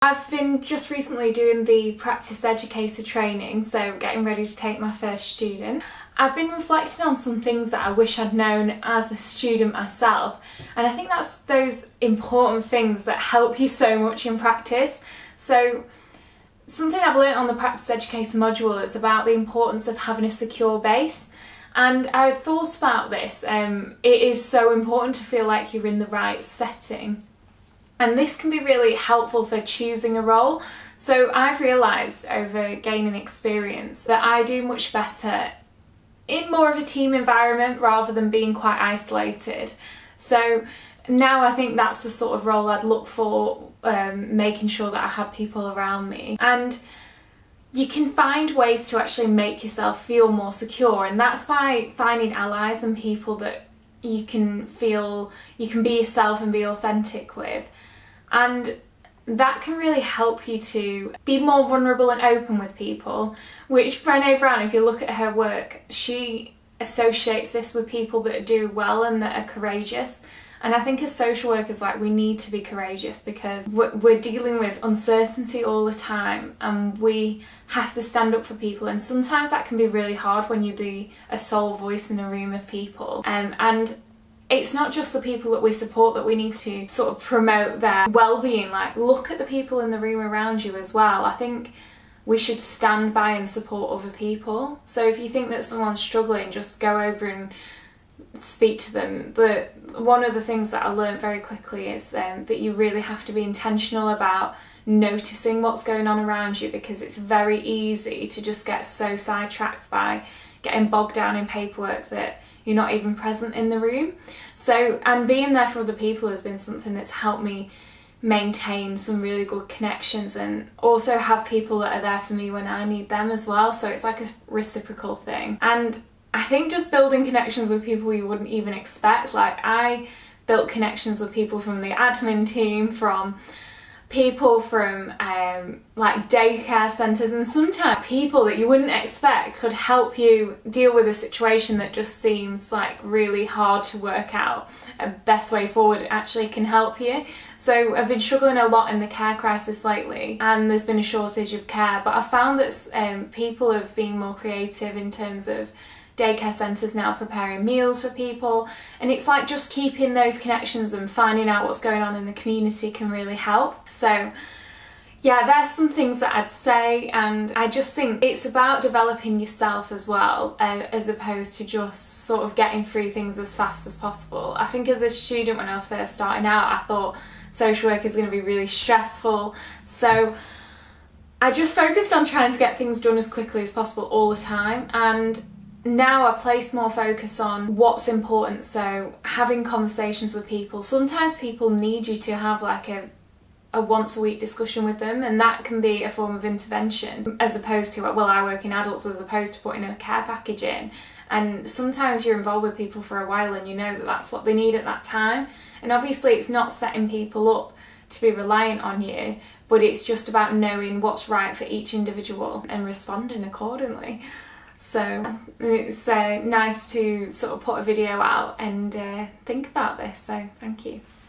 I've been just recently doing the Practice Educator Training, so getting ready to take my first student. I've been reflecting on some things that I wish I'd known as a student myself, and I think that's those important things that help you so much in practice. So something I've learnt on the Practice Educator module is about the importance of having a secure base. And I thought about this, it is so important to feel like you're in the right setting. And this can be really helpful for choosing a role. So I've realised over gaining experience that I do much better in more of a team environment rather than being quite isolated. So now I think that's the sort of role I'd look for, making sure that I have people around me. And you can find ways to actually make yourself feel more secure, and that's by finding allies and people that you can feel you can be yourself and be authentic with. And that can really help you to be more vulnerable and open with people, which Brene Brown, if you look at her work, she associates this with people that do well and that are courageous. And I think as social workers, we need to be courageous because we're dealing with uncertainty all the time, and we have to stand up for people, and sometimes that can be really hard when you're a sole voice in a room of people. And it's not just the people that we support that we need to sort of promote their well-being, look at the people in the room around you as well. I think we should stand by and support other people. So if you think that someone's struggling, just go over and speak to them. One of the things that I learned very quickly is that you really have to be intentional about noticing what's going on around you, because it's very easy to just get so sidetracked by getting bogged down in paperwork that you're not even present in the room. So, and being there for other people has been something that's helped me maintain some really good connections, and also have people that are there for me when I need them as well. So it's like a reciprocal thing. And I think just building connections with people you wouldn't even expect. I built connections with people from the admin team, from people from daycare centres, and sometimes people that you wouldn't expect could help you deal with a situation that just seems really hard to work out. A best way forward actually can help you. So I've been struggling a lot in the care crisis lately, and there's been a shortage of care, but I found that people have been more creative in terms of daycare centres now preparing meals for people, and it's just keeping those connections and finding out what's going on in the community can really help. So yeah, there's some things that I'd say, and I just think it's about developing yourself as well, as opposed to just sort of getting through things as fast as possible. I think as a student, when I was first starting out, I thought social work is going to be really stressful, so I just focused on trying to get things done as quickly as possible all the time. And now I place more focus on what's important, so having conversations with people. Sometimes people need you to have a once a week discussion with them, and that can be a form of intervention, as opposed to, I work in adults, as opposed to putting a care package in. And sometimes you're involved with people for a while and you know that that's what they need at that time. And obviously it's not setting people up to be reliant on you, but it's just about knowing what's right for each individual and responding accordingly. So it's nice to sort of put a video out and think about this, so thank you.